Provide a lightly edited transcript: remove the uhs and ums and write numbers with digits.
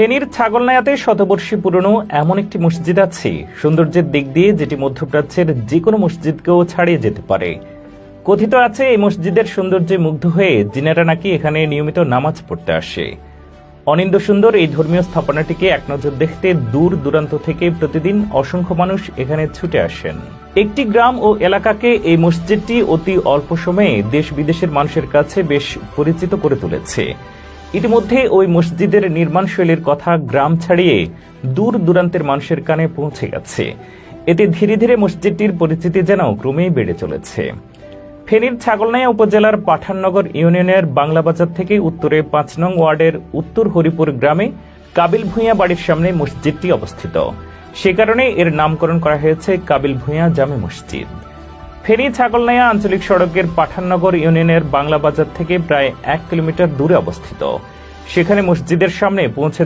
ফেনীর ছাগলনাইয়াতে শতবর্ষী পুরনো এমন একটি মসজিদ আছে সৌন্দর্যের দিক দিয়ে যেটি মধ্যপ্রাচ্যের যে কোনো মসজিদকেও ছাড়িয়ে যেতে পারে। কথিত আছে এই মসজিদের সৌন্দর্যে মুগ্ধ হয়ে জিনেরা নাকি এখানে নিয়মিত নামাজ পড়তে আসে। অনিন্দ সুন্দর এই ধর্মীয় স্থাপনাটিকে এক নজর দেখতে দূর দূরান্ত থেকে প্রতিদিন অসংখ্য মানুষ এখানে ছুটে আসেন। একটি গ্রাম ও এলাকাকে এই মসজিদটি অতি অল্প সময়ে দেশ বিদেশের মানুষের কাছে বেশ পরিচিত করে তুলেছে। ইতিমধ্যে ওই মসজিদের নির্মাণ শৈলীর কথা গ্রাম ছাড়িয়ে দূর দূরান্তের মানুষের কানে পৌঁছে গেছে। এতে ধীরে ধীরে মসজিদটির পরিচিতি যেন ক্রমেই বেড়ে চলেছে। ফেনীর ছাগলনাইয়া উপজেলার পাঠাননগর ইউনিয়নের বাংলাবাজার থেকে উত্তরে ৫ নং ওয়ার্ডের উত্তর হরিপুর গ্রামে কাবিল ভূঁইয়া বাড়ির সামনে মসজিদটি অবস্থিত। সে কারণে এর নামকরণ করা হয়েছে কাবিল ভূঁইয়া জামে মসজিদ। ফেনী ছাগলনাইয়া আঞ্চলিক সড়কের পাঠাননগর ইউনিয়নের বাংলাবাজার থেকে প্রায় ১ কিলোমিটার দূরে অবস্থিত। সেখানে মসজিদের সামনে পৌঁছে